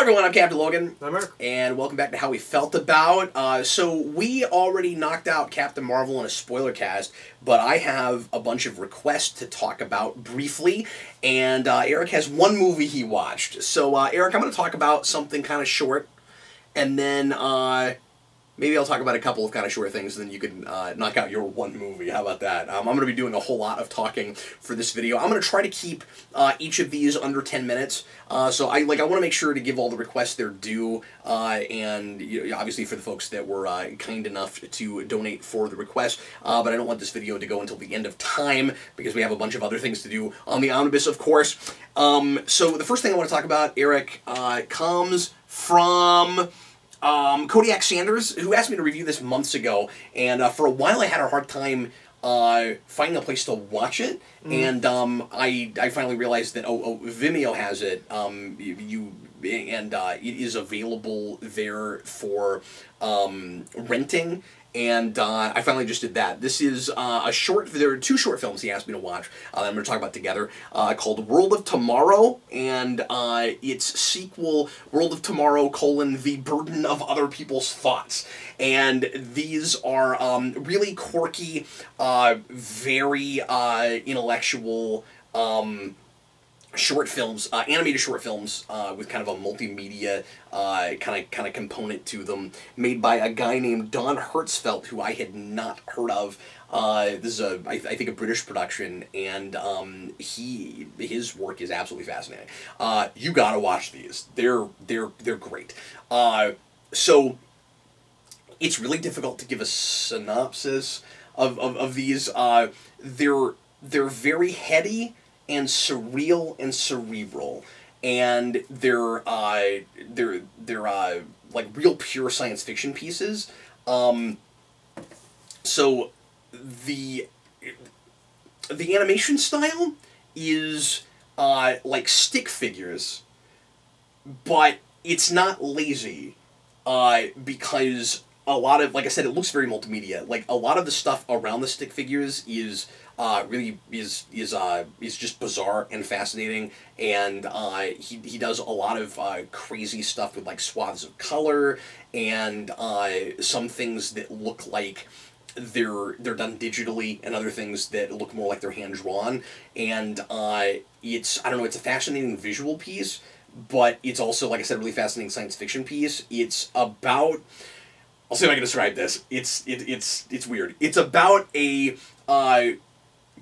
everyone, I'm Captain Logan. I'm Eric. And welcome back to How We Felt About. So we already knocked out Captain Marvel in a spoiler cast, but I have a bunch of requests to talk about briefly, and Eric has one movie he watched. So Eric, I'm going to talk about something kind of short, and then maybe I'll talk about a couple of kind of short things, and then you can knock out your one movie. How about that? I'm going to be doing a whole lot of talking for this video. I'm going to try to keep each of these under 10 minutes. So I want to make sure to give all the requests their due, and obviously for the folks that were kind enough to donate for the request. But I don't want this video to go until the end of time because we have a bunch of other things to do on the omnibus, of course. So the first thing I want to talk about, Eric, comes from Kodiak Sanders, who asked me to review this months ago, and for a while I had a hard time finding a place to watch it, and I finally realized that Vimeo has it. It is available there for renting. And I finally just did that. This is a short. There are two short films he asked me to watch that I'm going to talk about together, called World of Tomorrow and its sequel, World of Tomorrow: The Burden of Other People's Thoughts. And these are really quirky, very intellectual short films, animated short films with kind of a multimedia kind of component to them, made by a guy named Don Hertzfeldt, who I had not heard of. This is I think a British production, and his work is absolutely fascinating. You gotta watch these. They're great. So it's really difficult to give a synopsis of these. They're very heady and surreal and cerebral, and they're like real pure science fiction pieces. So the animation style is like stick figures, but it's not lazy because a lot of, like I said, it looks very multimedia. Like a lot of the stuff around the stick figures is really is just bizarre and fascinating, and he does a lot of crazy stuff with like swaths of color and some things that look like they're done digitally, and other things that look more like they're hand drawn. And it's, I don't know, it's a fascinating visual piece, but it's also, like I said, a really fascinating science fiction piece. It's about, I'll see if I can describe this. It's weird. It's about a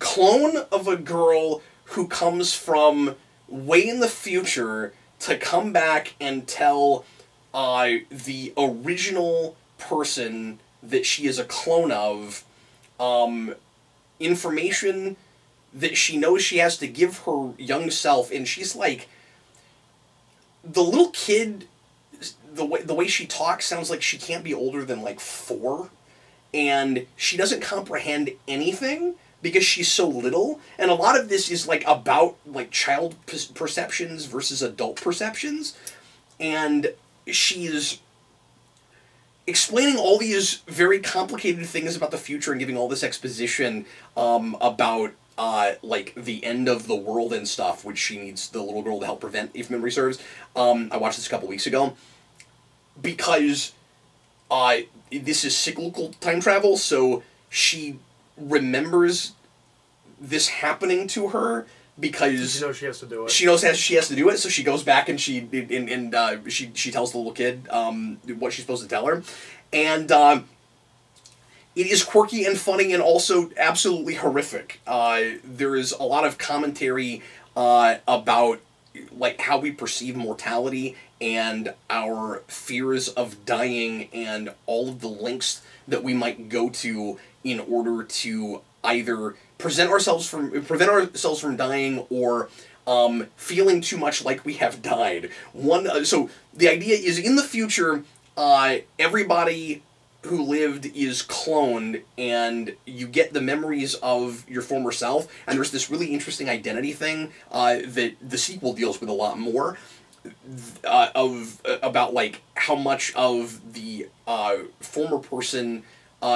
clone of a girl who comes from way in the future to come back and tell the original person that she is a clone of information that she knows she has to give her young self, and she's like, the little kid, the way she talks sounds like she can't be older than like 4, and she doesn't comprehend anything because she's so little. And a lot of this is like about like child perceptions versus adult perceptions, and she's explaining all these very complicated things about the future and giving all this exposition about like the end of the world and stuff, which she needs the little girl to help prevent, if memory serves. I watched this a couple weeks ago because this is cyclical time travel, so she remembers this happening to her because she knows she has to do it. She knows she has to do it, so she goes back and she tells the little kid what she's supposed to tell her, and it is quirky and funny and also absolutely horrific. There is a lot of commentary about like how we perceive mortality and our fears of dying and all of the lengths that we might go to in order to either prevent ourselves from dying or feeling too much like we have died. So the idea is, in the future, everybody who lived is cloned, and you get the memories of your former self, and there's this really interesting identity thing that the sequel deals with a lot more, about like how much of the former person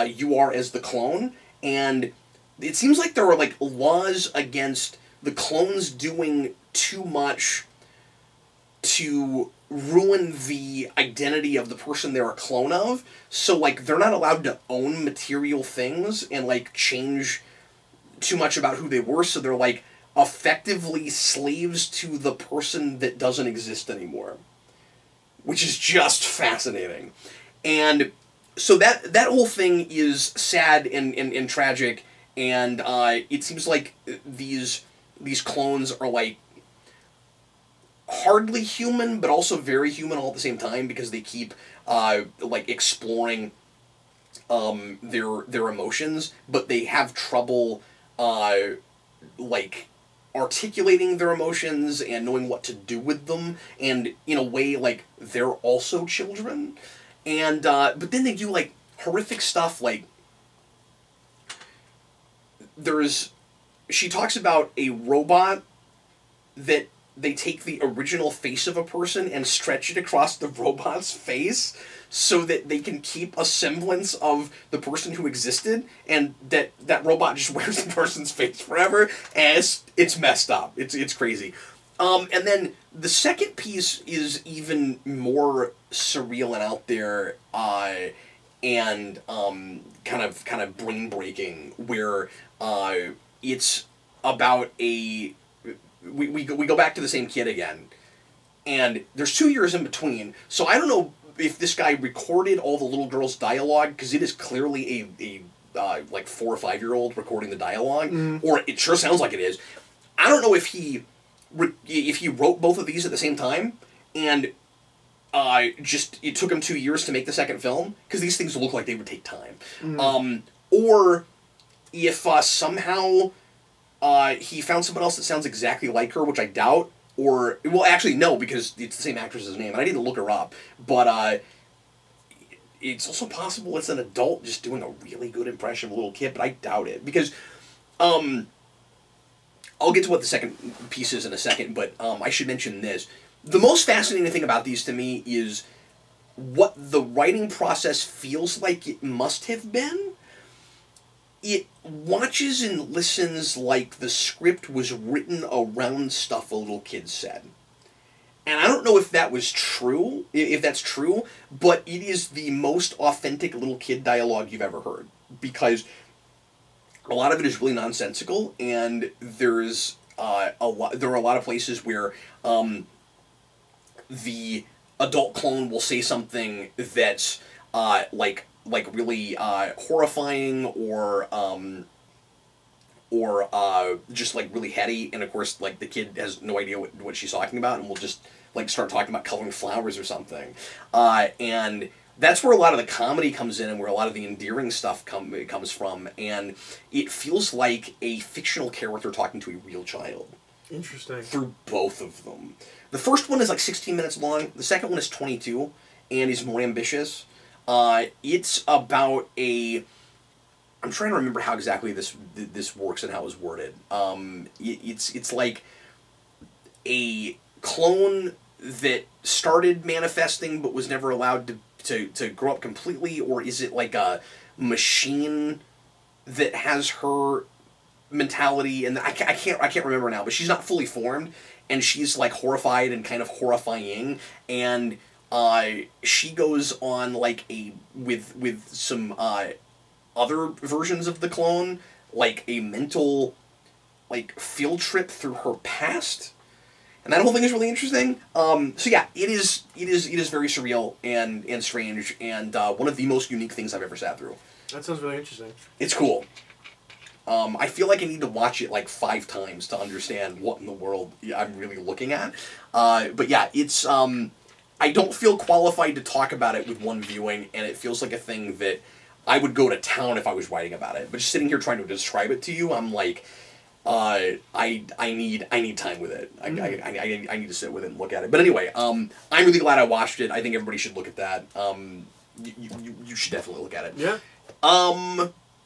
you are as the clone. And it seems like there are like laws against the clones doing too much to ruin the identity of the person they're a clone of. So, like, they're not allowed to own material things and, like, change too much about who they were. So they're, like, effectively slaves to the person that doesn't exist anymore. Which is just fascinating. And so that whole thing is sad and tragic. And it seems like these clones are, like, hardly human, but also very human all at the same time, because they keep like exploring their emotions, but they have trouble like articulating their emotions and knowing what to do with them, and in a way, like, they're also children. And but then they do, like, horrific stuff, like she talks about a robot that they take the original face of a person and stretch it across the robot's face so that they can keep a semblance of the person who existed, and that robot just wears the person's face forever, and it's messed up. It's crazy. And then the second piece is even more surreal and out there, and kind of brain-breaking, where it's about a... We go back to the same kid again, and there's 2 years in between, so I don't know if this guy recorded all the little girl's dialogue, because it is clearly a like 4 or 5 year old recording the dialogue, or it sure sounds like it is. I don't know if he wrote both of these at the same time, and just it took him 2 years to make the second film, because these things look like they would take time, or if somehow he found someone else that sounds exactly like her, which I doubt. Or, well, actually, no, because it's the same actress's name, and I didn't look her up. But it's also possible it's an adult just doing a really good impression of a little kid, but I doubt it. Because, I'll get to what the second piece is in a second, but I should mention this. The most fascinating thing about these to me is what the writing process feels like it must have been. It watches and listens like the script was written around stuff a little kid said. And I don't know if that was true, if that's true, but it is the most authentic little kid dialogue you've ever heard. Because a lot of it is really nonsensical, and there's there are a lot of places where the adult clone will say something that's like really horrifying, or just like really heady, and of course, like, the kid has no idea what she's talking about, and will just, like, start talking about coloring flowers or something, and that's where a lot of the comedy comes in, and where a lot of the endearing stuff comes from, and it feels like a fictional character talking to a real child. Interesting. Through both of them. The first one is like 16 minutes long. The second one is 22, and is more ambitious. It's about a... I'm trying to remember how exactly this works and how it was worded. It's like a clone that started manifesting but was never allowed to grow up completely, or is it like a machine that has her mentality? And I can't remember now, but she's not fully formed, and she's like horrified and kind of horrifying, and she goes on like with some other versions of the clone, like a mental like field trip through her past, and that whole thing is really interesting. So yeah, it is very surreal and strange, and one of the most unique things I've ever sat through. That sounds really interesting. It's cool. I feel like I need to watch it like 5 times to understand what in the world I'm really looking at. But yeah, it's I don't feel qualified to talk about it with one viewing, and it feels like a thing that I would go to town if I was writing about it. But just sitting here trying to describe it to you, I'm like, I need time with it. I need to sit with it and look at it. But anyway, I'm really glad I watched it. I think everybody should look at that. You should definitely look at it. Yeah.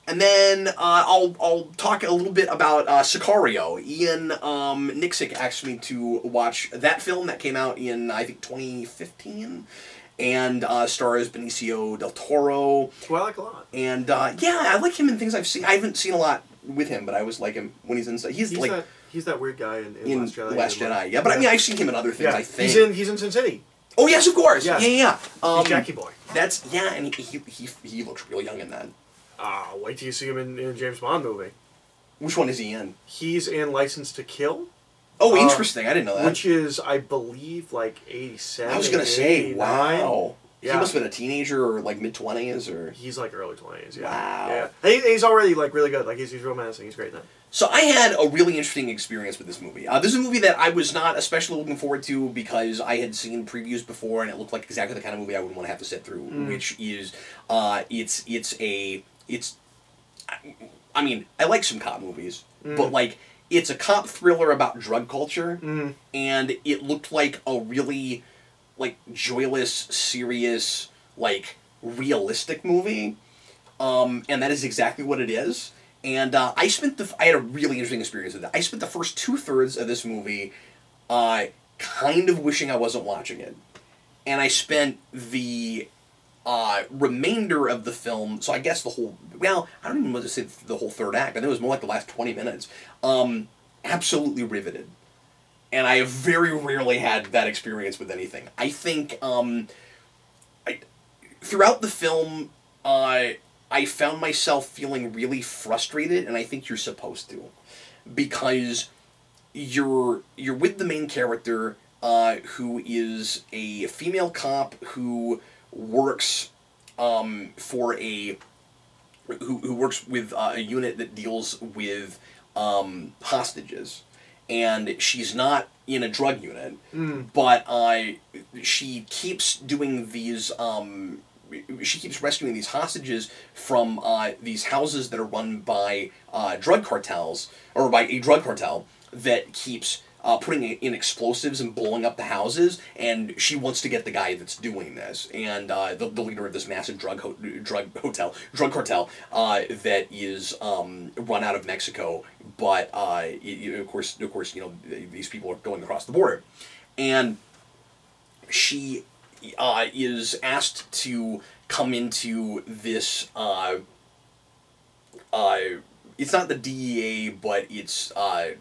And then I'll talk a little bit about Sicario. Ian Nixick asked me to watch that film that came out in, I think, 2015. And stars Benicio del Toro. Who I like a lot. And yeah, I like him in things I've seen. I haven't seen a lot with him, but I always like him when he's in stuff. He's like... He's that weird guy in Last Jedi. Last Jedi, yeah. But I mean, I've seen him in other things. Yeah. I think He's in Sin City. Oh yes, of course. Yes. Yeah. He's Jackie Boy. And he looks real young in that. Wait till you see him in a James Bond movie. Which one is he in? He's in License to Kill. Oh, interesting. I didn't know that. Which is, I believe, like 87. I was gonna say, wow. Yeah. He must have been a teenager or like mid-20s or. He's like early 20s. Yeah. Wow. Yeah. He's already like really good. Like he's real menacing. He's great in that. So I had a really interesting experience with this movie. This is a movie that I was not especially looking forward to because I had seen previews before and it looked like exactly the kind of movie I wouldn't want to have to sit through. Which is, I mean, I like some cop movies, but like it's a cop thriller about drug culture, and it looked like a really like joyless, serious, like realistic movie, and that is exactly what it is. And I had a really interesting experience with it. I spent the first 2/3 of this movie kind of wishing I wasn't watching it. And I spent the remainder of the film, so I guess the whole, well, I don't even want to say the whole third act, I think it was more like the last 20 minutes, absolutely riveted. And I have very rarely had that experience with anything. I think throughout the film, I found myself feeling really frustrated, and I think you're supposed to, because you're with the main character, who is a female cop who works for who works with a unit that deals with hostages, and she's not in a drug unit, but she keeps doing these. She keeps rescuing these hostages from these houses that are run by drug cartels, or by a drug cartel that keeps putting in explosives and blowing up the houses, and she wants to get the guy that's doing this, and the leader of this massive drug cartel that is run out of Mexico, but of course, you know, these people are going across the border, and she is asked to come into this. It's not the DEA, but it's a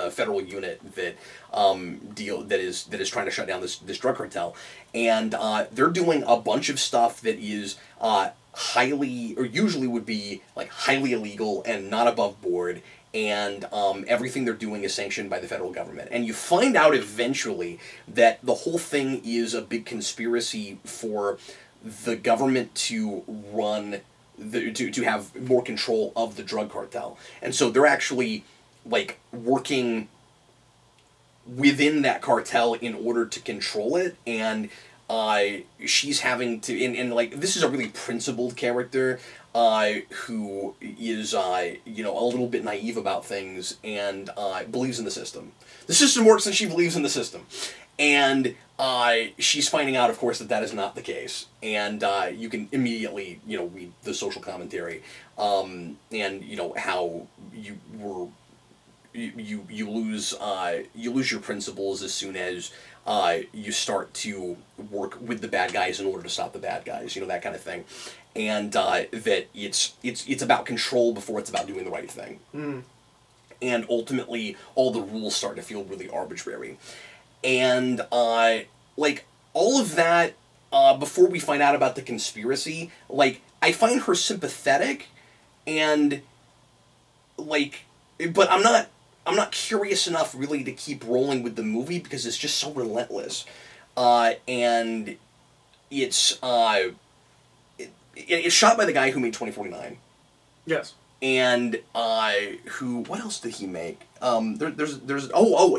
federal unit that that is trying to shut down this drug cartel, and they're doing a bunch of stuff that is highly, or usually would be like highly illegal and not above board. And everything they're doing is sanctioned by the federal government. And you find out eventually that the whole thing is a big conspiracy for the government to run, to have more control of the drug cartel. And so they're actually, like, working within that cartel in order to control it. And she's having to, and like, this is a really principled character, who is, you know, a little bit naive about things and believes in the system. The system works and she believes in the system. And she's finding out, of course, that that is not the case. And you can immediately, you know, read the social commentary, and, you know, how you were, you lose your principles as soon as you start to work with the bad guys in order to stop the bad guys, you know, that kind of thing. And that it's about control before it's about doing the right thing. And ultimately, all the rules start to feel really arbitrary. And like all of that, before we find out about the conspiracy, like I find her sympathetic, and like, but I'm not curious enough really to keep rolling with the movie because it's just so relentless, and it's it's shot by the guy who made 2049. Yes. And what else did he make? There's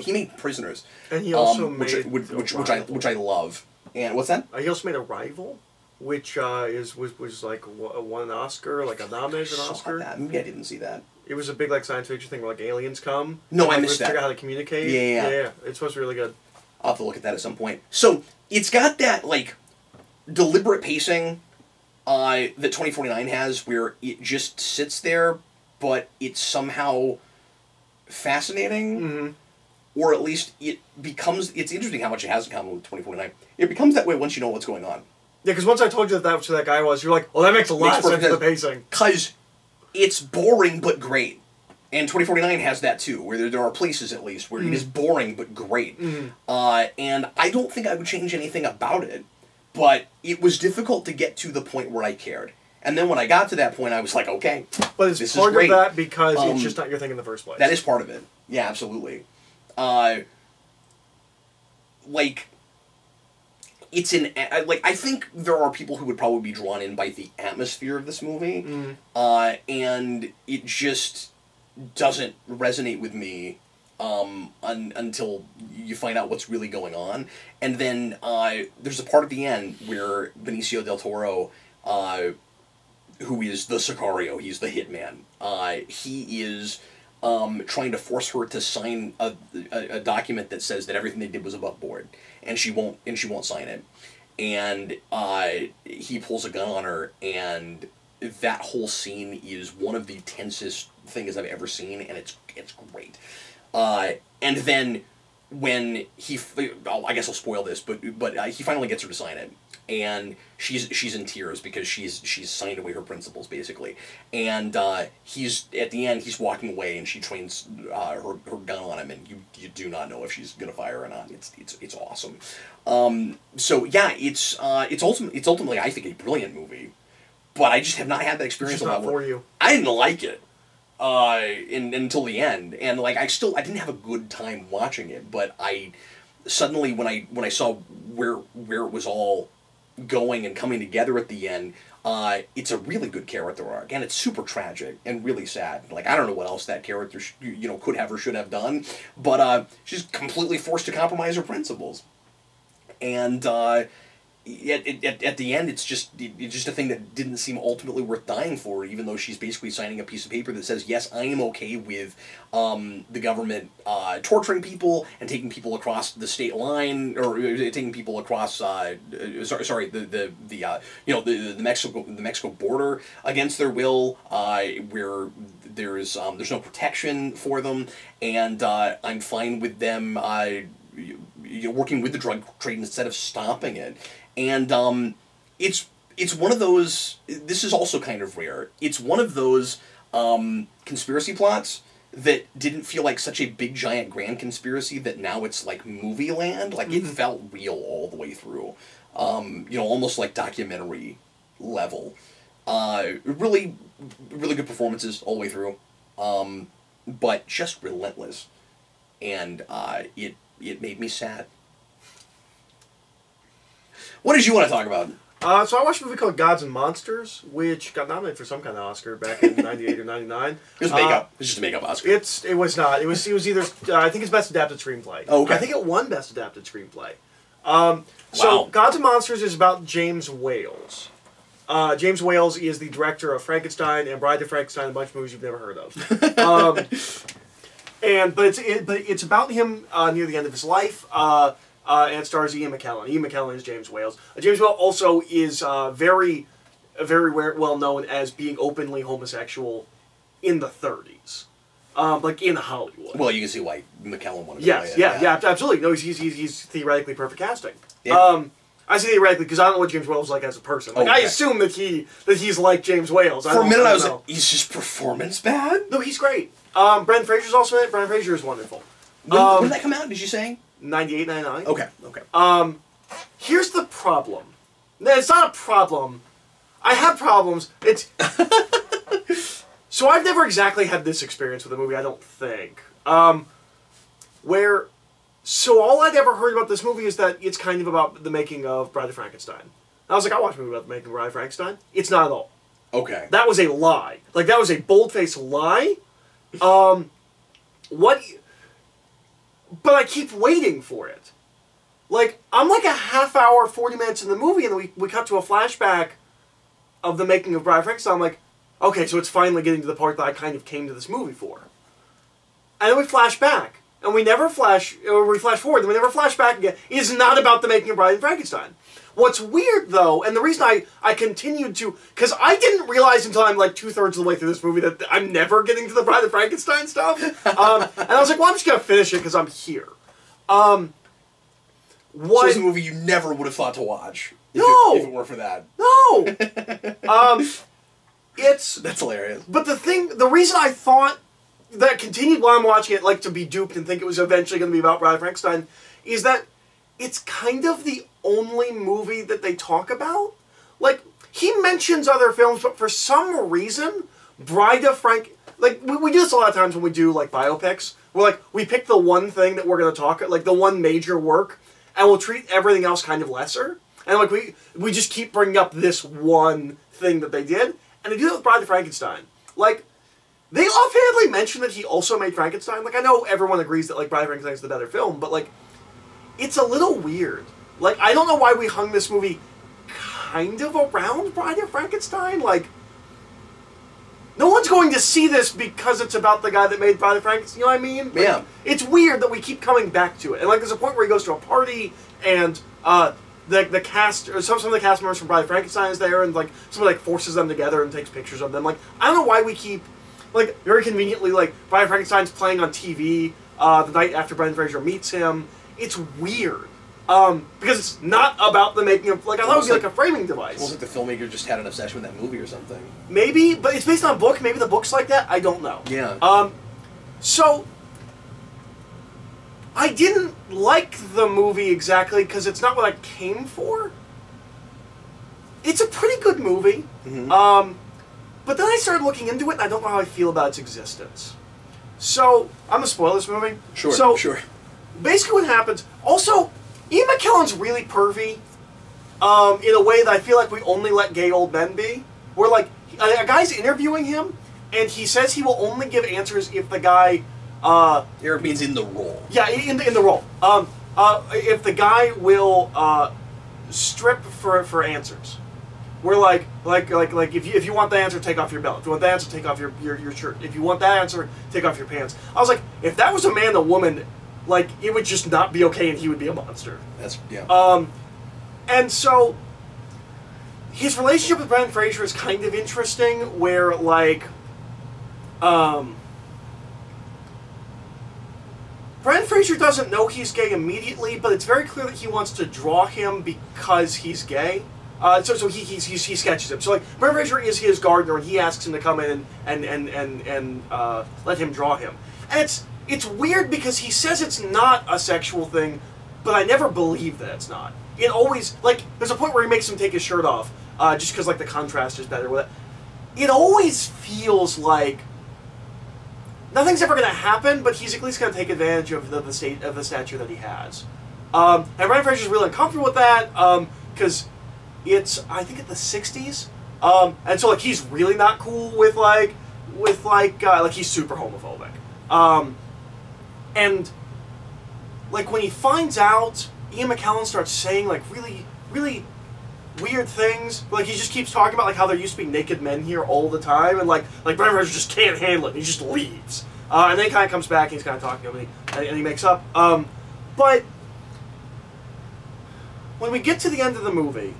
he made Prisoners. And he also made which I love. And what's that? He also made Arrival, which was like won an Oscar, like a nominated an Oscar. That. Maybe I didn't see that. It was a big like science fiction thing where like aliens come. No, I missed that. Figure out how to communicate. Yeah. It's supposed to be really good. I'll have to look at that at some point. So it's got that like deliberate pacing that 2049 has, where it just sits there, but it's somehow fascinating, or at least it becomes. It's interesting how much it has in common with 2049. It becomes that way once you know what's going on. Yeah, because once I told you that that guy was, you're like, well, that makes a lot of sense for the pacing. Because it's boring but great, And 2049 has that too, where there are places at least where it is boring but great. And I don't think I would change anything about it, but it was difficult to get to the point where I cared. And then when I got to that point, I was like, okay, but it's this part is great. of that because it's just not your thing in the first place. That is part of it. Yeah, absolutely. Like, it's I think there are people who would probably be drawn in by the atmosphere of this movie, and it just doesn't resonate with me until you find out what's really going on. And then there's a part at the end where Benicio del Toro, who is the Sicario, he's the hitman, he is trying to force her to sign a document that says that everything they did was above board, and she won't sign it. And he pulls a gun on her, and that whole scene is one of the tensest things I've ever seen, and it's great. And then when he, I guess I'll spoil this, but he finally gets her to sign it, and she's in tears because she's signed away her principles basically, and he's at the end he's walking away, and she trains her gun on him, and you do not know if she's gonna fire or not. It's awesome. So yeah, it's ultimately I think a brilliant movie, but I just have not had that experience. It's not for you. I didn't like it until the end, and like I didn't have a good time watching it, but I suddenly when I saw where it was all going and coming together at the end, it's a really good character arc, and it's super tragic and really sad. Like, I don't know what else that character could have or should have done, but she's completely forced to compromise her principles, and at the end, it's just a thing that didn't seem ultimately worth dying for, even though she's basically signing a piece of paper that says, yes, I am okay with the government torturing people and taking people across the state line, or taking people across the Mexico border against their will, where there's no protection for them, and I'm fine with them working with the drug trade instead of stopping it. And it's one of those, this is also kind of rare, it's one of those conspiracy plots that didn't feel like such a big giant grand conspiracy that now it's like movie land. Like, it felt real all the way through. Almost like documentary level. Really good performances all the way through. But just relentless. And it made me sad. What did you want to talk about? So I watched a movie called Gods and Monsters, which got nominated for some kind of Oscar back in '98 or '99. It was makeup. It was just a makeup Oscar. It was not. It was either I think it's Best Adapted Screenplay. Oh, okay. I think it won Best Adapted Screenplay. So Gods and Monsters is about James Wales. James Wales is the director of Frankenstein and Bride of Frankenstein, a bunch of movies you've never heard of. But it's about him near the end of his life. And it stars Ian McKellan. Ian McKellan is James Wales. James Wales also is very well known as being openly homosexual in the 30s, like in Hollywood. Well, you can see why McKellan wanted to play it. Yeah, absolutely. No, he's theoretically perfect casting. Yeah. I say theoretically because I don't know what James Wales is like as a person. Like, okay. I assume that he's like James Wales. For a minute, I was like, he's just performance bad? No, he's great. Brendan Fraser's also in it. Brendan Fraser is wonderful. When did that come out, did you say? 98, 99. Okay. Here's the problem. No, it's not a problem. I have problems. It's... So I've never exactly had this experience with a movie, I don't think. So all I'd ever heard about this movie is that it's kind of about the making of Bride of Frankenstein. And I was like, I watched a movie about the making of Bride of Frankenstein. It's not at all. Okay. That was a lie. Like, that was a bold-faced lie. But I keep waiting for it. Like, I'm like a half hour, 40 minutes in the movie, and then we cut to a flashback of the making of Bride of Frankenstein. I'm like, okay, so it's finally getting to the part that I kind of came to this movie for. And then we flash back. And we flash forward, and we never flash back again. It is not about the making of Bride of Frankenstein. What's weird, though, and the reason I continued to... Because I didn't realize until I'm like 2/3 of the way through this movie that I'm never getting to the Bride of Frankenstein stuff. And I was like, well, I'm just going to finish it because I'm here. So it's a movie you never would have thought to watch if it were for that. No! That's hilarious. But the reason I thought... that continued while I'm watching it, like, to be duped and think it was eventually going to be about Bride of Frankenstein, is that it's kind of the only movie that they talk about. Like, he mentions other films, but for some reason, Bride of Frank... Like, we do this a lot of times when we do, like, biopics. We're like, we pick the one thing that we're going to talk... Like, the one major work, and we'll treat everything else kind of lesser. And, like, we just keep bringing up this one thing that they did. And they do that with Bride of Frankenstein. Like... They offhandedly mention that he also made Frankenstein. Like, I know everyone agrees that, like, Bride of Frankenstein is the better film, but, like, it's a little weird. Like, I don't know why we hung this movie kind of around Bride of Frankenstein. Like, no one's going to see this because it's about the guy that made Bride of Frankenstein. You know what I mean? Like, yeah. It's weird that we keep coming back to it. And, like, there's a point where he goes to a party, and, the cast, or some of the cast members from Bride of Frankenstein is there, and, like, somebody, like, forces them together and takes pictures of them. Like, I don't know why we keep... Like, very conveniently, like, Bride of Frankenstein's playing on TV the night after Brendan Fraser meets him. It's weird. Because it's not about the making of... Like, I thought it would be like a framing device. Almost like the filmmaker just had an obsession with that movie or something. Maybe, but it's based on a book. Maybe the book's like that. I don't know. Yeah. So... I didn't like the movie exactly because it's not what I came for. It's a pretty good movie. Mm-hmm. But then I started looking into it, and I don't know how I feel about its existence. So, I'm gonna spoil this movie. Sure, sure. Basically what happens... Also, Ian McKellen's really pervy, in a way that I feel like we only let gay old men be. Where, like, a guy's interviewing him, and he says he will only give answers if the guy... Eric means in the role. Yeah, in the role. If the guy will strip for answers. We're like if you want the answer, take off your belt. If you want the answer, take off your shirt. If you want that answer, take off your pants. I was like, if that was a man, a woman, like, it would just not be okay, and he would be a monster. That's yeah. And so his relationship with Brendan Fraser is kind of interesting, where like, Brendan Fraser doesn't know he's gay immediately, but it's very clear that he wants to draw him because he's gay. So he sketches him. So, like, Brendan Fraser is his gardener, and he asks him to come in and let him draw him. And it's weird because he says it's not a sexual thing, but I never believe that it's not. It always, like, there's a point where he makes him take his shirt off, just because, like, the contrast is better with it. It always feels like nothing's ever going to happen, but he's at least going to take advantage of the stature that he has. And Brendan Fraser's really uncomfortable with that, because it's, I think, in the 60s. And so, like, he's really not cool with, like, he's super homophobic. And, like, when he finds out, Ian McKellen starts saying, like, really, really weird things. Like, he just keeps talking about, like, how there used to be naked men here all the time, and, like Brendan Fraser just can't handle it, and he just leaves. And then he kind of comes back, and he's kind of talking to him, and he makes up. But when we get to the end of the movie,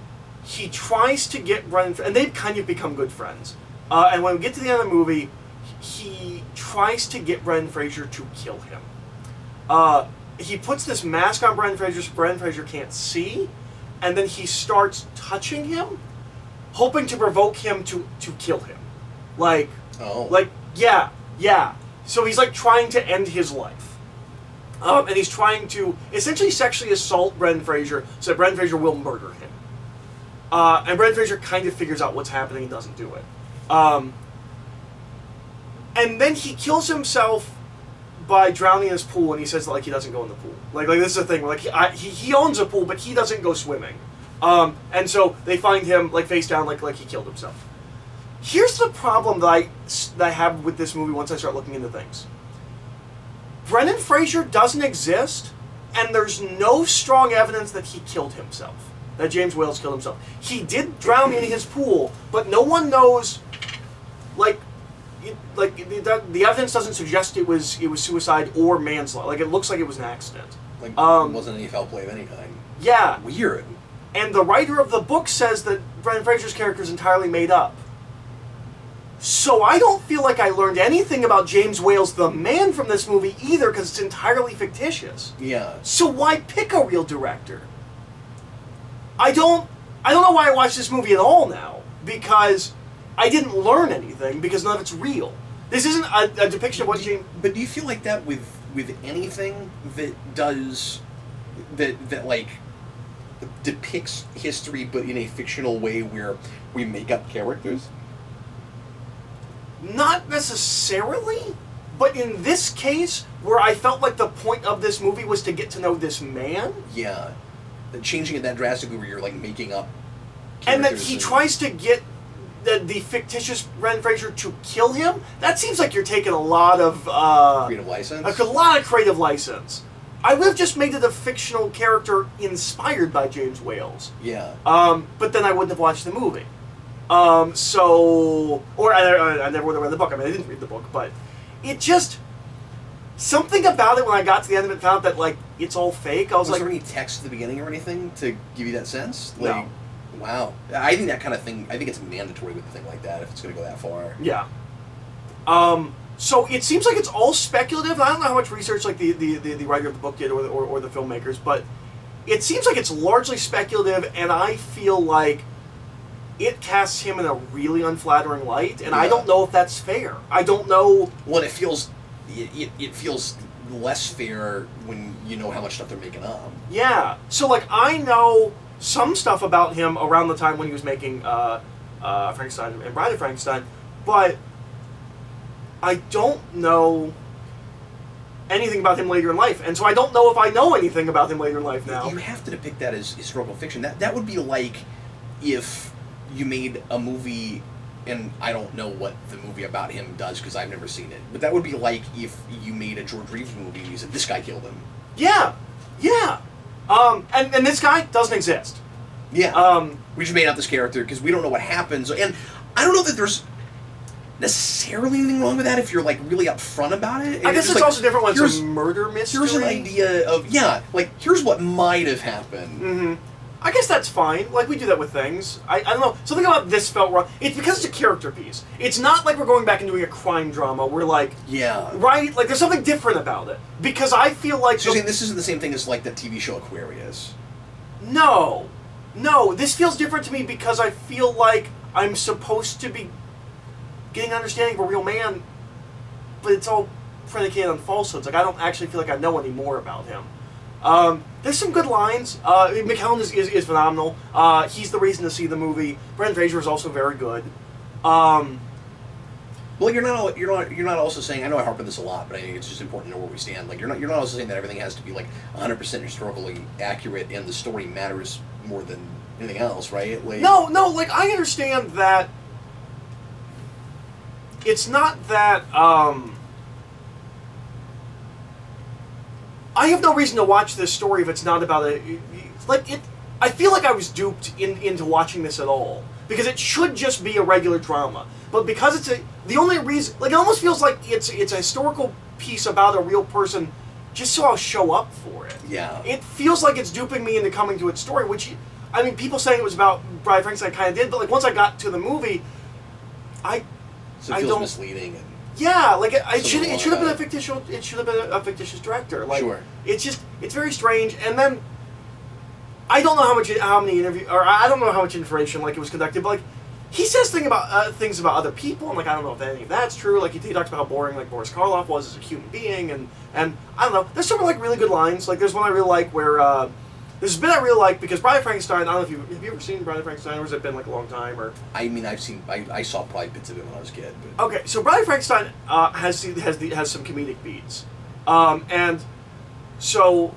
he tries to get Brendan... And they've kind of become good friends. And when we get to the end of the movie, he tries to get Brendan Fraser to kill him. He puts this mask on Brendan Fraser so Brendan Fraser can't see, and then he starts touching him, hoping to provoke him to kill him. Like... Oh. Like, yeah. So he's, like, trying to end his life. And he's trying to essentially sexually assault Brendan Fraser so that Brendan Fraser will murder him. And Brendan Fraser kind of figures out what's happening and doesn't do it. And then he kills himself by drowning in his pool, and he says that, like, he doesn't go in the pool. Like this is the thing, where, like, he owns a pool, but he doesn't go swimming. And so they find him, like, face down, like he killed himself. Here's the problem that I have with this movie once I start looking into things. Brendan Fraser doesn't exist, and there's no strong evidence that he killed himself. That James Wales killed himself. He did drown in his pool, but no one knows, like the evidence doesn't suggest it was suicide or manslaughter. Like, it looks like it was an accident. Like, it wasn't any foul play of any kind. Yeah. Weird. And the writer of the book says that Brendan Fraser's character is entirely made up. So I don't feel like I learned anything about James Wales the man from this movie either, because it's entirely fictitious. Yeah. So why pick a real director? I don't know why I watched this movie at all now, because I didn't learn anything, because none of it's real. This isn't a depiction of what James... But do you feel like that with anything that does... that like, depicts history, but in a fictional way where we make up characters? Not necessarily, but in this case, where I felt like the point of this movie was to get to know this man. Yeah. Changing it that drastically where you're, like, making up characters. And that he tries to get the fictitious Brendan Fraser to kill him. That seems like you're taking a lot of... creative license? A lot of creative license. I would have just made it a fictional character inspired by James Whales. Yeah. But then I wouldn't have watched the movie. Or I never would have read the book. I mean, I didn't read the book, but it just... Something about it when I got to the end of it found that, like, it's all fake. I was like... Was there any text at the beginning or anything to give you that sense? Like, no. Wow. I think that kind of thing, I think it's mandatory with a thing like that if it's going to go that far. Yeah. So it seems like it's all speculative. I don't know how much research like the writer of the book did or the filmmakers, but it seems like it's largely speculative, and I feel like it casts him in a really unflattering light, and I don't know if that's fair. I don't know. Well, it feels less fair when you know how much stuff they're making up. Yeah. So like I know some stuff about him around the time when he was making Frankenstein and Bride of Frankenstein, but I don't know anything about him later in life, and so I don't know if I know anything about him later in life now. You have to depict that as historical fiction. That would be like if you made a movie, and I don't know what the movie about him does because I've never seen it, but that would be like if you made a George Reeves movie and you said, this guy killed him. Yeah. Yeah. And this guy doesn't exist. Yeah. We just made up this character because we don't know what happens, and I don't know that there's necessarily anything wrong with that if you're like really upfront about it. I guess it's like, also different when it's a murder mystery. Here's an idea of like here's what might have happened. Mm-hmm. I guess that's fine. Like we do that with things. I don't know. Something about this felt wrong. It's because it's a character piece. It's not like we're going back and doing a crime drama. We're like right. Like there's something different about it because I feel like so you're saying this isn't the same thing as like that TV show Aquarius. No. This feels different to me because I feel like I'm supposed to be getting an understanding of a real man, but it's all predicated on falsehoods. Like I don't actually feel like I know any more about him. There's some good lines. McKellan is phenomenal. He's the reason to see the movie. Brendan Fraser is also very good. Well, you're not also saying, I know I harp on this a lot, but I think it's just important to know where we stand. Like you're not also saying that everything has to be like 100% historically accurate and the story matters more than anything else, right? Like, no. Like I understand that. It's not that. I have no reason to watch this story if it's not about I feel like I was duped into watching this at all because it should just be a regular drama, but because it's the only reason, like it almost feels like it's a historical piece about a real person, just so I'll show up for it. Yeah. It feels like it's duping me into coming to its story, which I mean, people saying it was about Bride of Frankenstein kind of did, but like once I got to the movie, so it feels misleading. And yeah, like it should have been a fictitious. It should have been a fictitious director. Like, sure. It's very strange. And then I don't know how many interviews, or I don't know how much information like it was conducted. But like he says things about other people, and like I don't know if any of that's true. Like he talks about how boring like Boris Karloff was as a human being, and I don't know. There's some like really good lines. Like there's one I really like where. There's a bit I really like because Bride of Frankenstein. I don't know if have you ever seen Bride of Frankenstein, or has it been like a long time? Or I mean, I saw probably bits of it when I was a kid. But. Okay, so Bride of Frankenstein has some comedic beats, and so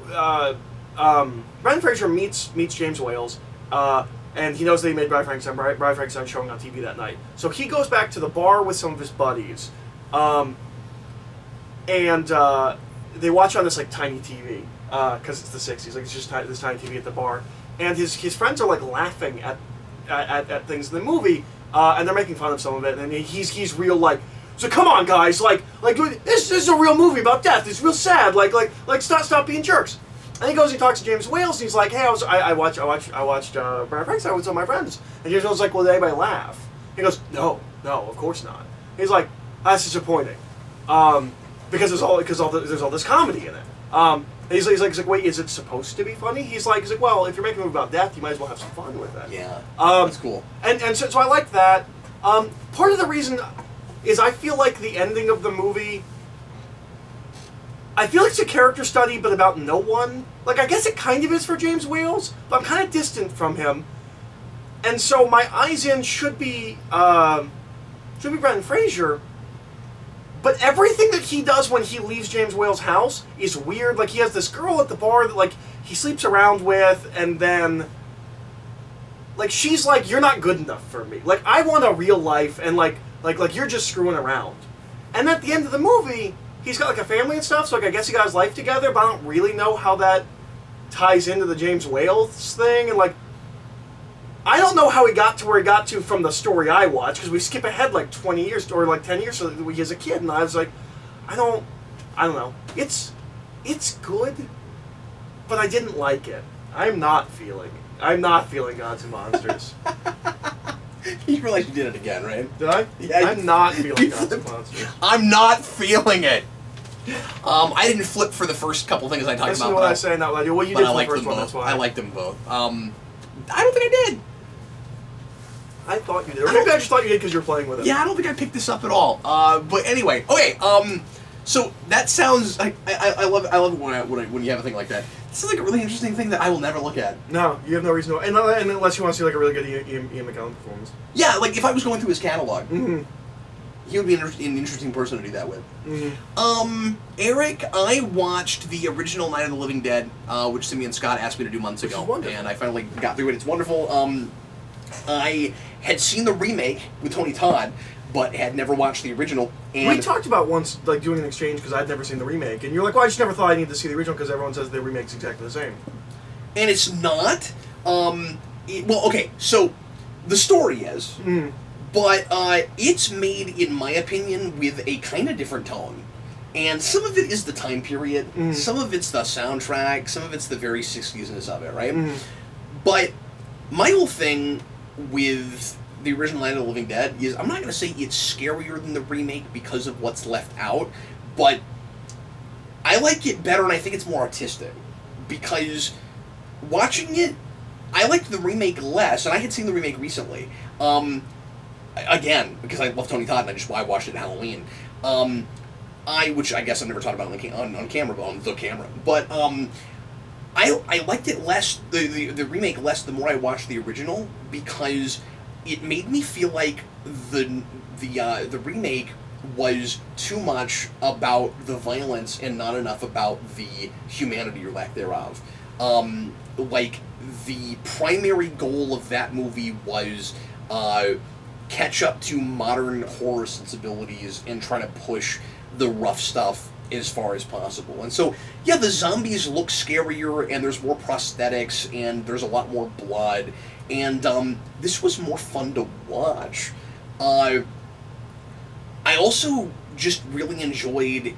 Brendan Fraser meets James Whales, and he knows that he made Bride of Frankenstein. Bride of Frankenstein showing on TV that night. So he goes back to the bar with some of his buddies, and they watch on this like tiny TV. Because it's the 60s, like it's just this tiny TV at the bar, and his friends are like laughing at things in the movie, and they're making fun of some of it, and he's real like, so come on guys, like this is a real movie about death. It's real sad. Like stop being jerks. And he goes and he talks to James Whales, and he's like, hey, I watched Bride of Frankenstein with some of my friends, and James Whales is like, well, did anybody laugh? He goes, no, of course not. He's like, that's disappointing, because there's all this comedy in it. He's like, wait, is it supposed to be funny? He's like, well, if you're making a movie about death, you might as well have some fun with it. Yeah, that's cool. And so I like that. Part of the reason, is I feel like the ending of the movie, I feel like it's a character study, but about no one. Like, I guess it kind of is for James Wales, but I'm kind of distant from him. And so my eyes in should be Brendan Fraser, but everything that he does when he leaves James Wales' house is weird. Like, he has this girl at the bar that, like, he sleeps around with, and then, like, she's like, you're not good enough for me. Like, I want a real life, and, like you're just screwing around. And at the end of the movie, he's got, like, a family and stuff, so, like, I guess he got his life together, but I don't really know how that ties into the James Wales thing, and, like, I don't know how he got to where he got to from the story I watched, because we skip ahead, like, 20 years, or, like, 10 years, so that he was a kid, and I was like, I don't know. It's good, but I didn't like it. I'm not feeling Gods and Monsters. You realize you did it again, right? Did I? Yeah. I'm not feeling Gods and Monsters. I'm not feeling it. I didn't flip for the first couple things I talked Listen about. to what I say, not what I do. Well, you did for the first one, that's why. I liked them both. I don't think I did. I thought you did. Or maybe I just thought you did because you were playing with it. Yeah, I don't think I picked this up at all. But anyway, okay. So that sounds. I love it when you have a thing like that. This is like a really interesting thing that I will never look at. No, you have no reason to. And unless you want to see like a really good Ian McKellan performance. Yeah, like if I was going through his catalog, mm-hmm. he would be an interesting person to do that with. Mm-hmm. Eric, I watched the original Night of the Living Dead, which Simeon Scott asked me to do months ago, and I finally got through it. It's wonderful. I had seen the remake with Tony Todd, but had never watched the original. And we talked about once, like, doing an exchange because I'd never seen the remake, and you're like, well, I just never thought I needed to see the original because everyone says the remake's exactly the same. And it's not. Well, okay, so the story is, but it's made, in my opinion, with a kind of different tone. And some of it is the time period, some of it's the soundtrack, some of it's the very 60s-ness of it, right? But my whole thing with the original Night of the Living Dead is, I'm not going to say it's scarier than the remake because of what's left out, but I like it better and I think it's more artistic. Because watching it, I liked the remake less, and I had seen the remake recently. Again, because I love Tony Todd and I watched it at Halloween. Which I guess I've never talked about on camera, but on the camera. But I liked it less, the remake less, the more I watched the original, because it made me feel like the remake was too much about the violence and not enough about the humanity or lack thereof. Like, the primary goal of that movie was catch up to modern horror sensibilities and try to push the rough stuff as far as possible. And so, yeah, the zombies look scarier, and there's more prosthetics, and there's a lot more blood, and this was more fun to watch. I also just really enjoyed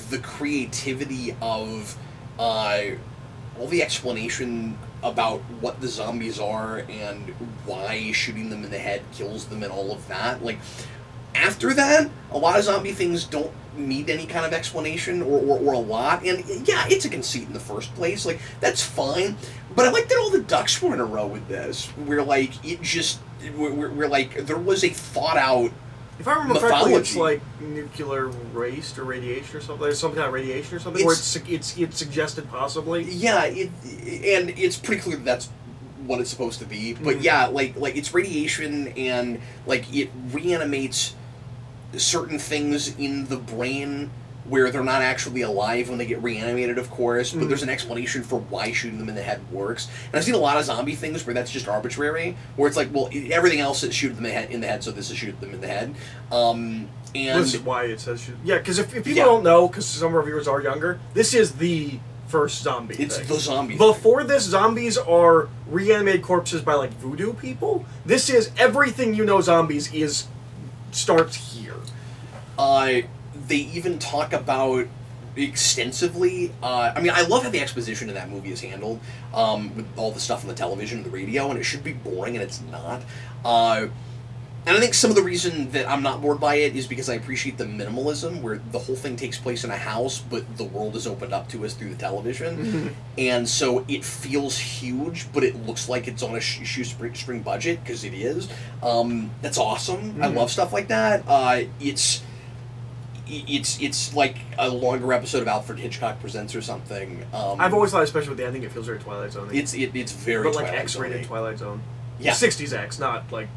the creativity of all the explanation about what the zombies are and why shooting them in the head kills them and all of that. Like, after that, a lot of zombie things don't need any kind of explanation or a lot. And yeah, it's a conceit in the first place. Like, that's fine. But I like that all the ducks were in a row with this. Where, like, where like, there was a thought out if I remember mythology. correctly, it's like nuclear waste or radiation or something. There's some kind of radiation or something where it's suggested possibly. Yeah, and it's pretty clear that's what it's supposed to be. But yeah, like it's radiation, and like it reanimates certain things in the brain where they're not actually alive when they get reanimated, of course, but there's an explanation for why shooting them in the head works. And I've seen a lot of zombie things where that's just arbitrary, where it's like, well, everything else is shoot them in the head, so this is shoot them in the head. And this is why it says shoot. Yeah, because if people don't know, because some of our viewers are younger, this is the first zombie It's thing. the zombie Before this, zombies are reanimated corpses by, like, voodoo people. This is everything you know zombies starts here. They even talk about extensively. I mean, I love how the exposition in that movie is handled, with all the stuff on the television and the radio, and it should be boring, and it's not. And I think some of the reason that I'm not bored by it is because I appreciate the minimalism, where the whole thing takes place in a house, but the world is opened up to us through the television. And so it feels huge, but it looks like it's on a shoestring budget, because it is. That's awesome. I love stuff like that. It's it's like a longer episode of Alfred Hitchcock Presents or something. I've always thought, especially with the ending, it feels very Twilight Zone. It's very but like Twilight X-rated Zone-y. Twilight Zone. Yeah. 60s X, not like...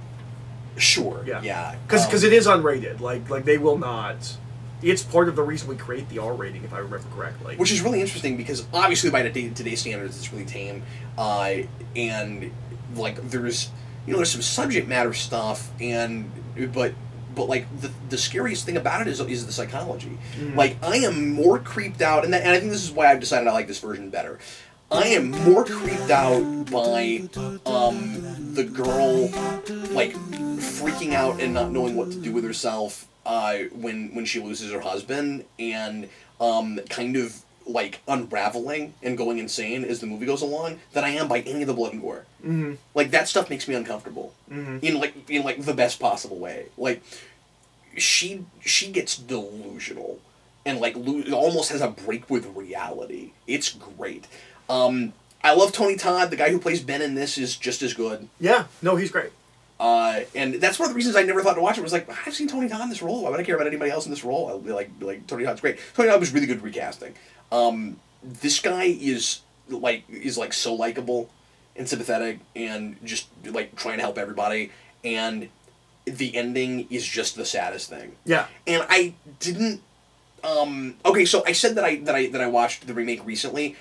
Sure. Yeah. Yeah. Because it is unrated. Like they will not... It's part of the reason we create the R rating, if I remember correctly. Which is really interesting because obviously by today's standards it's really tame, and like there's some subject matter stuff, but like the scariest thing about it is the psychology. Mm. Like I am more creeped out, and I think this is why I've decided I like this version better. I am more creeped out by the girl like freaking out and not knowing what to do with herself when she loses her husband, and kind of like unraveling and going insane as the movie goes along, than I am by any of the blood and gore. Mm-hmm. Like that stuff makes me uncomfortable in the best possible way. Like she gets delusional and like almost has a break with reality. It's great. I love Tony Todd. The guy who plays Ben in this is just as good. Yeah, no, he's great. And that's one of the reasons I never thought to watch it. Was like, I've seen Tony Todd in this role. Why would I care about anybody else in this role? I'll be like Tony Todd's great. Tony Todd was really good at recasting. This guy is so likable and sympathetic and just like trying to help everybody. And the ending is just the saddest thing. Yeah. And I didn't. Okay, so I said that I watched the remake recently.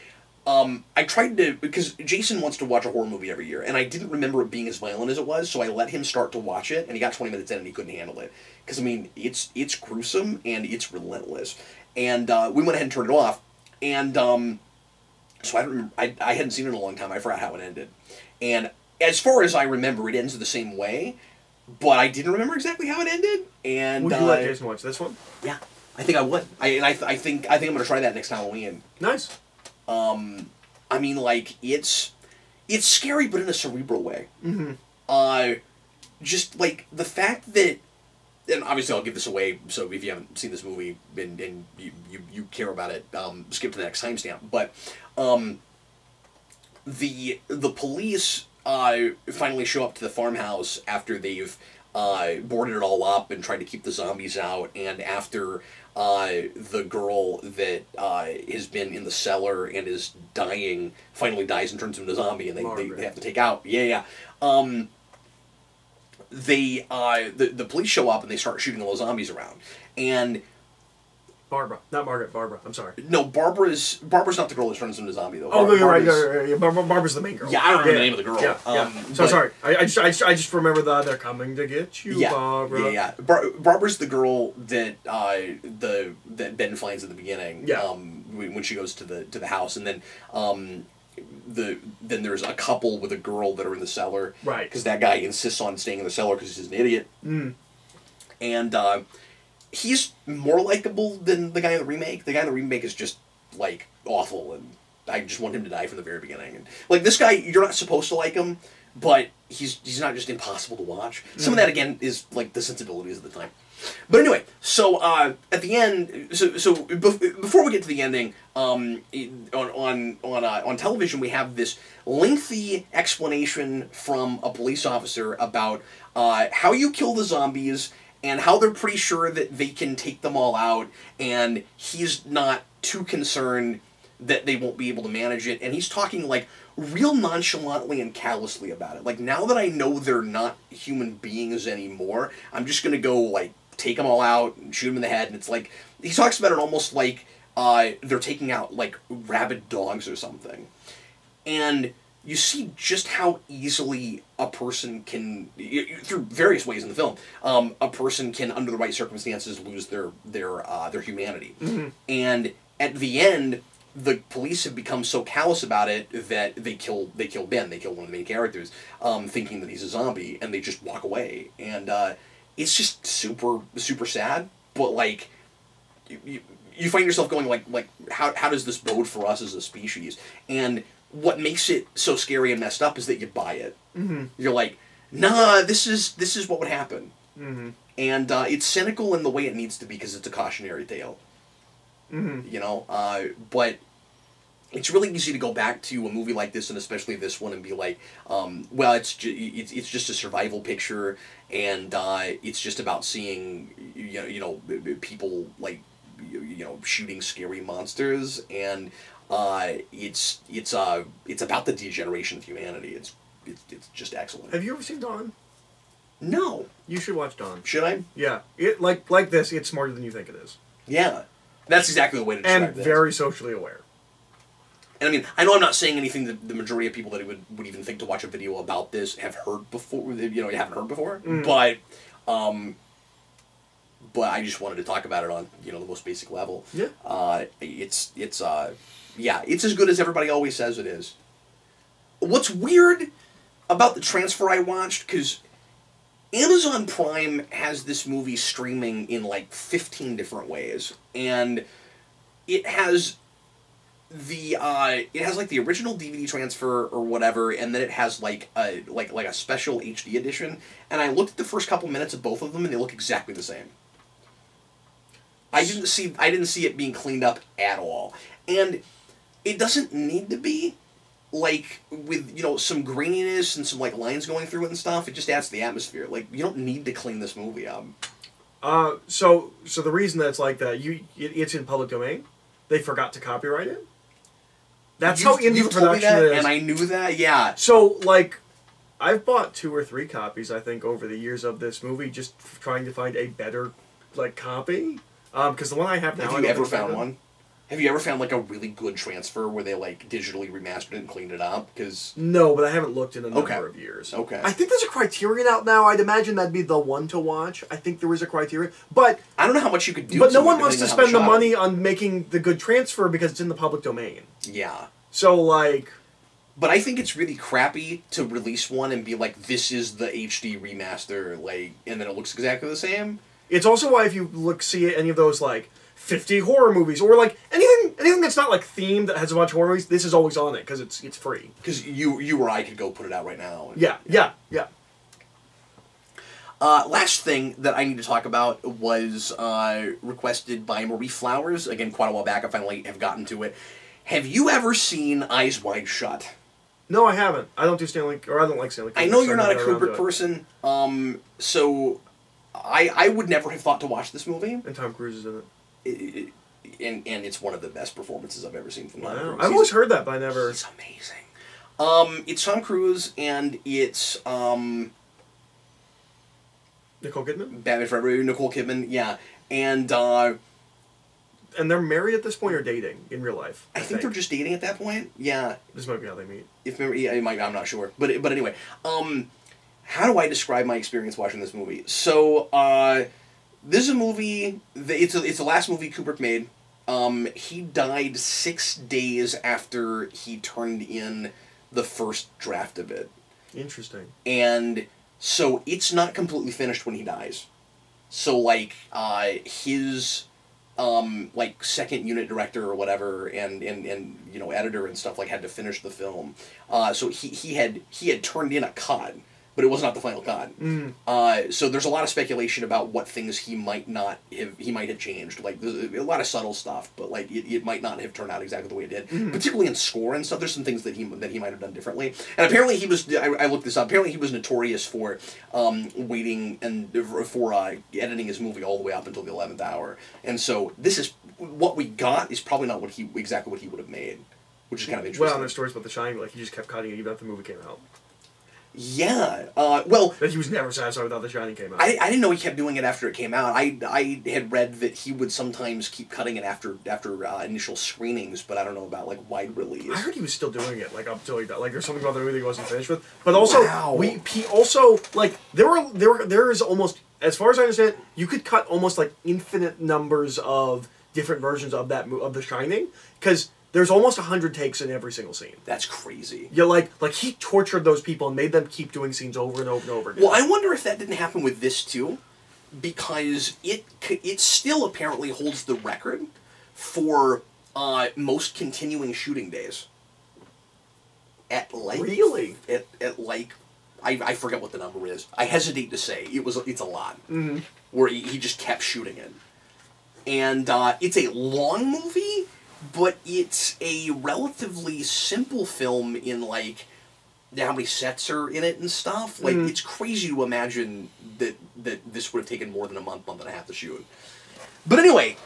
I tried to, because Jason wants to watch a horror movie every year, and I didn't remember it being as violent as it was, so I let him start to watch it, and he got 20 minutes in and he couldn't handle it. Because, I mean, it's gruesome, and it's relentless. And we went ahead and turned it off, and so I don't remember, I hadn't seen it in a long time, I forgot how it ended. And as far as I remember, it ends the same way, but I didn't remember exactly how it ended, and... Would you let Jason watch this one? Yeah, I think I would. I think I'm going to try that next Halloween. Nice. I mean, like, it's scary, but in a cerebral way. Mm-hmm. Just, like, the fact that, and obviously I'll give this away, so if you haven't seen this movie and you care about it, skip to the next timestamp, but, the police, finally show up to the farmhouse after they've, boarded it all up and tried to keep the zombies out, and after the girl that has been in the cellar and is dying finally dies and turns into a zombie, and they have to take out. Yeah. The police show up and they start shooting all the zombies around, and Barbara, not Margaret. Barbara. I'm sorry. No, Barbara's not the girl that turns into a zombie though. Oh, no, you're right. Yeah. Barbara's the main girl. Yeah, I don't remember the name of the girl. Yeah. So sorry. I just remember they're coming to get you, Barbara. Yeah. Barbara's the girl that that Ben finds at the beginning. Yeah. When she goes to the house, and then then there's a couple with a girl that are in the cellar. Right. Because that guy insists on staying in the cellar because he's an idiot. Mm. And he's more likable than the guy in the remake. The guy in the remake is just, like, awful, and I just want him to die from the very beginning. And, like, this guy, you're not supposed to like him, but he's not just impossible to watch. Some of that, again, is, like, the sensibilities of the time. But anyway, so, at the end, so before we get to the ending, on television we have this lengthy explanation from a police officer about, how you kill the zombies, and how they're pretty sure that they can take them all out, and he's not too concerned that they won't be able to manage it, and he's talking, like, real nonchalantly and callously about it. Like, now that I know they're not human beings anymore, I'm just gonna go, like, take them all out and shoot them in the head, and it's like, he talks about it almost like they're taking out, like, rabid dogs or something. And you see just how easily a person can, through various ways in the film, a person can, under the right circumstances, lose their humanity. Mm-hmm. And at the end, the police have become so callous about it that they kill Ben. They kill one of the main characters, thinking that he's a zombie, and they just walk away. And it's just super, super sad. But like, you find yourself going like, how does this bode for us as a species? And what makes it so scary and messed up is that you buy it. Mm-hmm. You're like, nah, this is what would happen. Mm-hmm. And it's cynical in the way it needs to be because it's a cautionary tale. Mm-hmm. You know, but it's really easy to go back to a movie like this, and especially this one, and be like, well, it's just a survival picture, and it's just about seeing people like shooting scary monsters, and it's about the degeneration of humanity. It's just excellent. Have you ever seen Dawn? No. You should watch Dawn. Should I? Yeah. It like this. It's smarter than you think it is. Yeah. That's exactly the way to describe and this. very socially aware. And I mean, I know I'm not saying anything that the majority of people that would even think to watch a video about this have heard before. Haven't heard before. But I just wanted to talk about it on the most basic level. Yeah. It's as good as everybody always says it is. What's weird about the transfer I watched, because Amazon Prime has this movie streaming in like 15 different ways, and it has like the original DVD transfer or whatever, and then it has like a special HD edition. And I looked at the first couple minutes of both of them, and they look exactly the same. I didn't see it being cleaned up at all, and it doesn't need to be. Like, with, some graininess and some, like, lines going through it and stuff, it just adds to the atmosphere. Like, you don't need to clean this movie up. So the reason that it's like that, it's in public domain. They forgot to copyright it. That's how indie production is. And I knew that, yeah. So, like, I've bought 2 or 3 copies, I think, over the years of this movie, just trying to find a better, like, copy. Because the one I have now... Have you ever found one? Have you ever found, like, a really good transfer where they, like, digitally remastered it and cleaned it up? Because no, but I haven't looked in a number of years. Okay. I think there's a Criterion out now. I'd imagine that'd be the one to watch. I think there is a Criterion. But I don't know how much you could do. But no one wants to spend the money on making the good transfer because it's in the public domain. Yeah. So, like... But I think it's really crappy to release one and be like, this is the HD remaster, like, and then it looks exactly the same. It's also why if you see any of those, like... 50 horror movies, or like anything that's not like themed that has a bunch of horror movies, this is always on it because it's free. Because you or I could go put it out right now. Yeah. Last thing that I need to talk about was requested by Marie Flowers. Again, quite a while back. I finally have gotten to it. Have you ever seen Eyes Wide Shut? No, I haven't. I don't like Stanley Kubrick. I know you're not a Kubrick person. So I would never have thought to watch this movie. And Tom Cruise is in it. And it's one of the best performances I've ever seen from Tom Cruise. I've always heard that, but I never... He's amazing. It's Tom Cruise, and it's... Nicole Kidman? Batman Forever, Nicole Kidman, yeah. And they're married at this point or dating in real life? I think they're just dating at that point, yeah. This might be how they meet. I'm not sure. But anyway, how do I describe my experience watching this movie? So, this is a movie, it's the last movie Kubrick made. He died 6 days after he turned in the first draft of it. Interesting. And so it's not completely finished when he dies. So, like, his, like, second unit director or whatever, and editor and stuff, like, had to finish the film. So he had turned in a cut, but it was not the final cut. So there's a lot of speculation about what things he might have changed. Like, there's a lot of subtle stuff, but like it might not have turned out exactly the way it did. Particularly in score and stuff, there's some things that he might have done differently. And apparently he was. I looked this up. Apparently he was notorious for waiting and for editing his movie all the way up until the 11th hour. And so this is what we got is probably not exactly what he would have made, which is kind of interesting. Well, there's stories about The Shining, like he just kept cutting it even after the movie came out. Yeah, well... That he was never satisfied without The Shining came out. I didn't know he kept doing it after it came out. I had read that he would sometimes keep cutting it after initial screenings, but I don't know about, like, wide release. I heard he was still doing it, like, up until he died. Like, there's something about the movie that he wasn't finished with. But also, he also, like, there is almost, as far as I understand, you could cut almost, like, infinite numbers of different versions of of The Shining, because... There's almost 100 takes in every single scene. That's crazy. Yeah, like he tortured those people and made them keep doing scenes over and over and over again. Well, I wonder if that didn't happen with this too, because it still apparently holds the record for most continuing shooting days. At like really at like I forget what the number is. I hesitate to say it's a lot. Mm-hmm. Where he just kept shooting it, and it's a long movie. but it's a relatively simple film in, like, how many sets are in it and stuff. Like, it's crazy to imagine that this would have taken more than a month and a half to shoot. But anyway,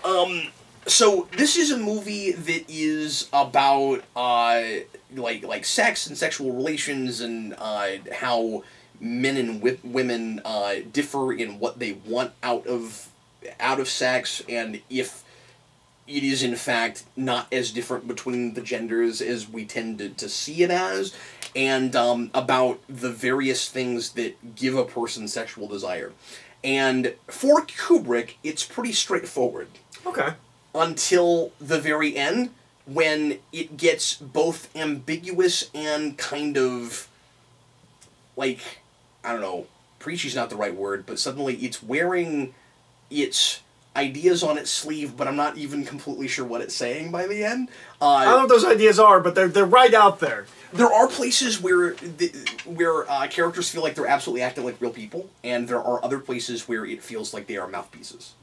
so this is a movie that is about, like sex and sexual relations and how men and women differ in what they want out of sex, and if it is in fact not as different between the genders as we tend to see it as, and about the various things that give a person sexual desire. And for Kubrick, it's pretty straightforward. Okay. Until the very end, when it gets both ambiguous and kind of, like, I don't know, preachy's not the right word, but suddenly it's wearing its ideas on its sleeve, but I'm not even completely sure what it's saying by the end. I don't know what those ideas are, but they're right out there. There are places where characters feel like they're absolutely acting like real people, and there are other places where it feels like they are mouthpieces.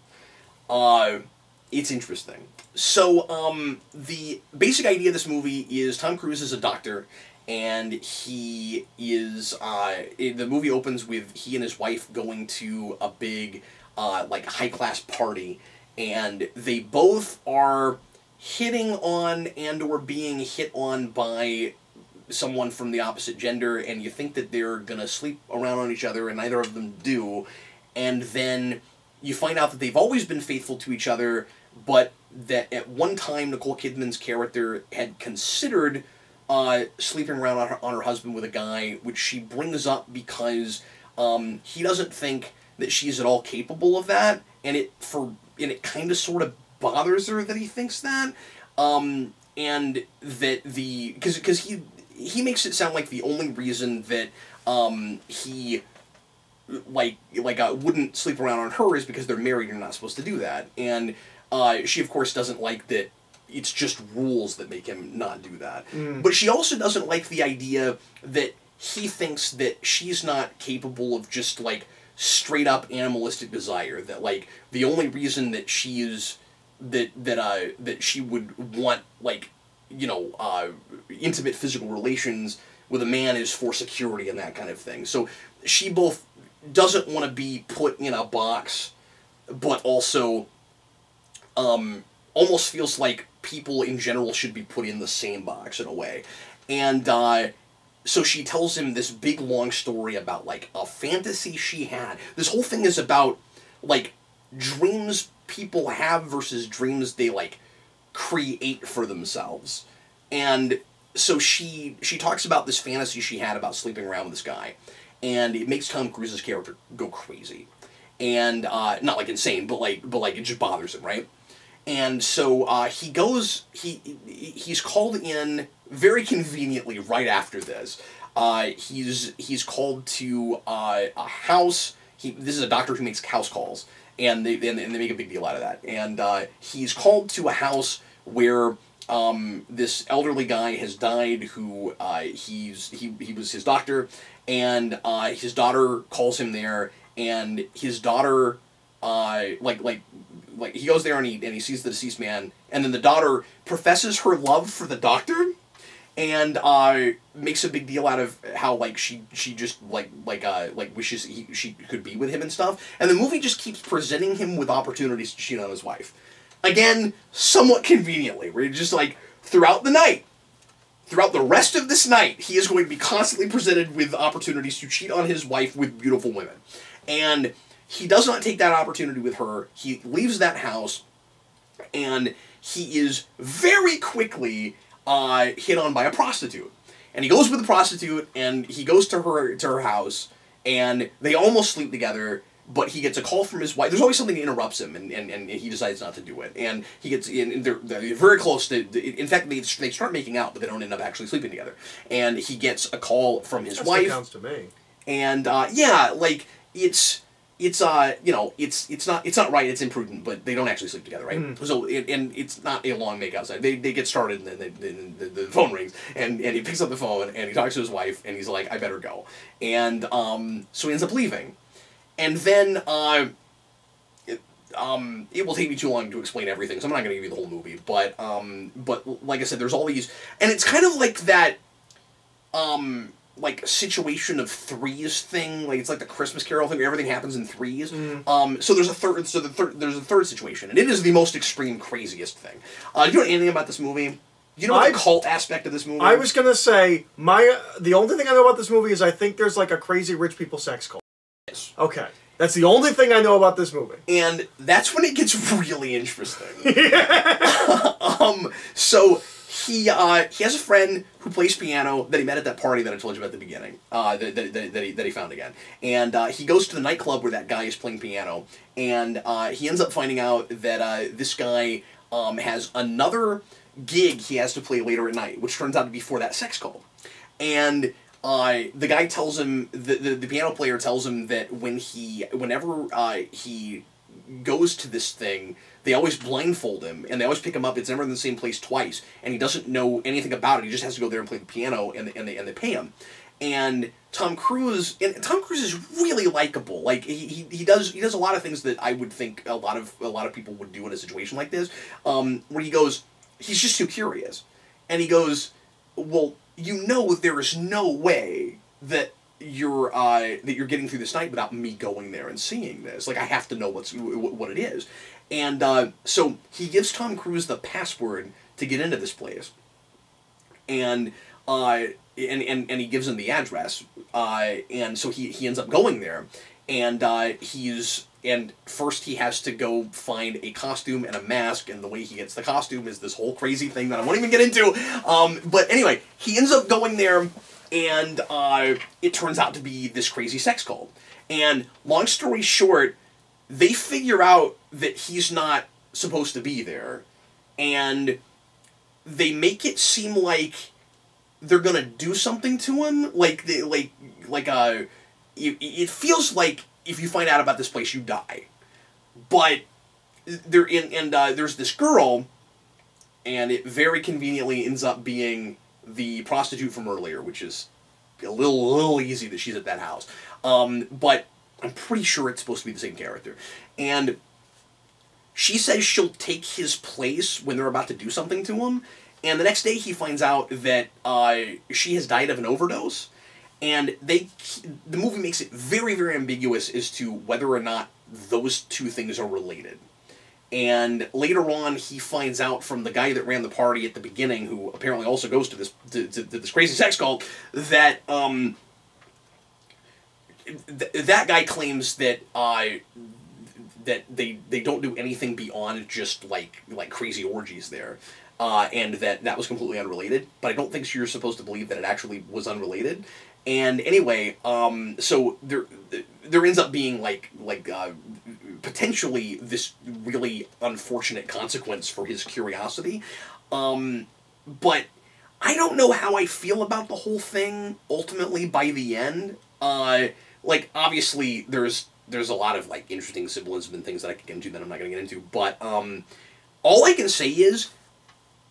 It's interesting. So, the basic idea of this movie is Tom Cruise is a doctor, and he is, the movie opens with he and his wife going to a big, like, high-class party, and they both are hitting on and or being hit on by someone from the opposite gender, and you think that they're gonna sleep around on each other, and neither of them do, and then you find out that they've always been faithful to each other, but that at one time Nicole Kidman's character had considered sleeping around on her husband with a guy, which she brings up because he doesn't think that she's at all capable of that, and it kind of sort of bothers her that he thinks that, and that because he makes it sound like the only reason that he wouldn't sleep around on her is because they're married and you're not supposed to do that, and she of course doesn't like that. It's just rules that make him not do that. But she also doesn't like the idea that he thinks that she's not capable of just, like, straight up animalistic desire. That, like, the only reason that she is that she would want, like, you know, intimate physical relations with a man is for security and that kind of thing. So she both doesn't want to be put in a box, but also almost feels like people in general should be put in the same box in a way. And so she tells him this big long story about, like, a fantasy she had. This whole thing is about, like, dreams people have versus dreams they, like, create for themselves. And so she talks about this fantasy she had about sleeping around with this guy, and it makes Tom Cruise's character go crazy. And not like insane, but like it just bothers him, right? And so he's called in very conveniently right after this. He's called to a house. This is a doctor who makes house calls, and they make a big deal out of that. And he's called to a house where this elderly guy has died. Who he was his doctor, and his daughter calls him there, and his daughter like he goes there and he sees the deceased man, and then the daughter professes her love for the doctor, and makes a big deal out of how, like, she just wishes she could be with him and stuff. And the movie just keeps presenting him with opportunities to cheat on his wife. Again, somewhat conveniently, where you're just like, throughout the night, throughout the rest of this night, he is going to be constantly presented with opportunities to cheat on his wife with beautiful women. And he does not take that opportunity with her. He leaves that house, and he is very quickly hit on by a prostitute. And he goes with the prostitute, and he goes to her house, and they almost sleep together, but he gets a call from his wife. There's always something that interrupts him, and he decides not to do it. And he gets in. They're very close to. In fact, they start making out, but they don't end up actually sleeping together. And he gets a call from his wife. That sounds to me. And yeah, like it's you know, it's not right. It's imprudent, but they don't actually sleep together, right? So and it's not a long make outside. They get started, and then the phone rings, and he picks up the phone, and he talks to his wife, and he's like, I better go. And so he ends up leaving. And then, it will take me too long to explain everything, so I'm not going to give you the whole movie. But like I said, there's all these, and it's kind of like that, like situation of threes thing. Like it's like the Christmas Carol thing where everything happens in threes. So there's a third. So there's a third situation, and it is the most extreme, craziest thing. Do you know anything about this movie? You know the cult aspect of this movie? I was gonna say the only thing I know about this movie is I think there's like a crazy rich people sex cult. Yes. Okay. That's the only thing I know about this movie. And that's when it gets really interesting. So he has a friend who plays piano that he met at that party that I told you about at the beginning, that he found again. And he goes to the nightclub where that guy is playing piano, and he ends up finding out that this guy has another gig he has to play later at night, which turns out to be for that sex cult. And the guy tells him, the piano player tells him that whenever he goes to this thing, they always blindfold him, and they always pick him up. It's never in the same place twice, and he doesn't know anything about it. He just has to go there and play the piano, and they pay him. And Tom Cruise is really likable. Like he does a lot of things that I would think a lot of people would do in a situation like this, where he goes, he's just too curious, and he goes, well, you know, there is no way that you're getting through this night without me going there and seeing this. Like, I have to know what it is. And so he gives Tom Cruise the password to get into this place, and he gives him the address, and so he ends up going there, and and first he has to go find a costume and a mask, and the way he gets the costume is this whole crazy thing that I won't even get into. But anyway, he ends up going there, and it turns out to be this crazy sex cult. And long story short, they figure out that he's not supposed to be there, and they make it seem like they're gonna do something to him. It feels like, if you find out about this place, you die. But there's this girl, and it very conveniently ends up being the prostitute from earlier, which is a little easy that she's at that house. But I'm pretty sure it's supposed to be the same character. And she says she'll take his place when they're about to do something to him. And the next day he finds out that she has died of an overdose. And the movie makes it very, very ambiguous as to whether or not those two things are related. And later on, he finds out from the guy that ran the party at the beginning, who apparently also goes to this crazy sex cult, that that guy claims that that they don't do anything beyond just like crazy orgies there. And that was completely unrelated, but I don't think you're supposed to believe that it actually was unrelated. And anyway, so there ends up being potentially this really unfortunate consequence for his curiosity. But I don't know how I feel about the whole thing ultimately by the end. Obviously there's a lot of interesting symbolism and things that I could get into that I'm not going to get into, but all I can say is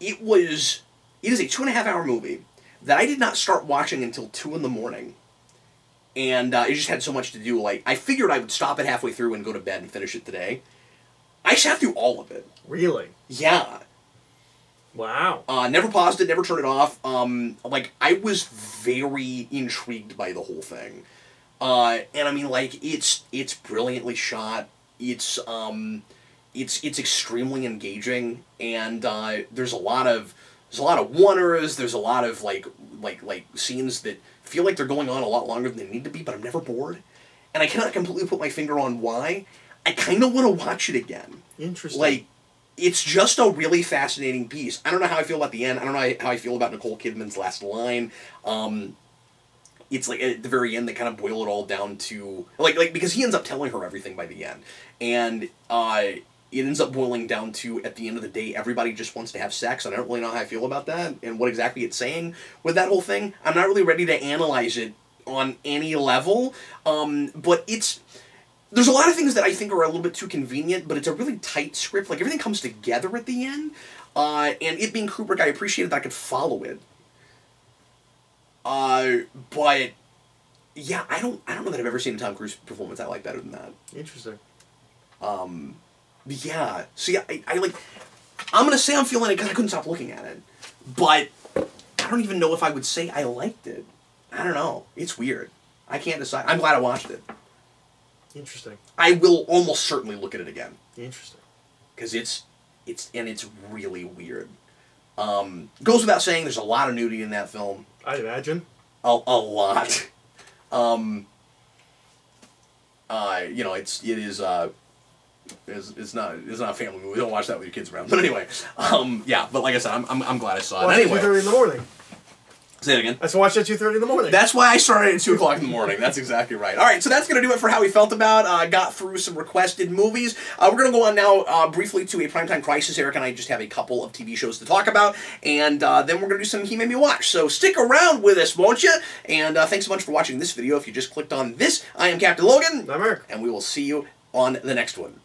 it is a 2.5 hour movie that I did not start watching until 2 in the morning. And it just had so much to do. I figured I would stop it halfway through and go to bed and finish it today. I sat through all of it. Really? Yeah. Wow. Never paused it, never turned it off. I was very intrigued by the whole thing. And I mean, it's brilliantly shot. It's extremely engaging, and there's a lot of wonders. There's a lot of like scenes that feel like they're going on a lot longer than they need to be, but I'm never bored. And I cannot completely put my finger on why. I kind of want to watch it again. Interesting. It's just a really fascinating piece. I don't know how I feel about the end. I don't know how I feel about Nicole Kidman's last line. It's at the very end they kind of boil it all down to because he ends up telling her everything by the end, and it ends up boiling down to, at the end of the day, everybody just wants to have sex, and I don't really know how I feel about that, and what exactly it's saying with that whole thing. I'm not really ready to analyze it on any level, but there's a lot of things that I think are a little bit too convenient, but it's a really tight script. Everything comes together at the end, and it being Kubrick, I appreciated that I could follow it. But, yeah, I don't know that I've ever seen a Tom Cruise performance I like better than that. Interesting. Yeah. See, I like... I'm going to say I'm feeling it because I couldn't stop looking at it. But I don't even know if I would say I liked it. I don't know. It's weird. I can't decide. I'm glad I watched it. Interesting. I will almost certainly look at it again. Interesting. Because it's really weird. Goes without saying, there's a lot of nudity in that film. I'd imagine. A lot. You know, it's not a family movie. Don't watch that with your kids around. But anyway, yeah. But like I said, I'm glad I saw it. Anyway, 2:30 in the morning. Say it again. I watched it at 2:30 in the morning. That's why I started at 2 o'clock in the morning. That's exactly right. All right, so that's going to do it for How We Felt About. Got through some requested movies. We're going to go on now briefly to a Primetime Crisis. Eric and I just have a couple of TV shows to talk about, and then we're going to do some He Made Me Watch. So stick around with us, won't you? And thanks so much for watching this video. If you just clicked on this, I am Captain Logan. I'm Eric. And we will see you on the next one.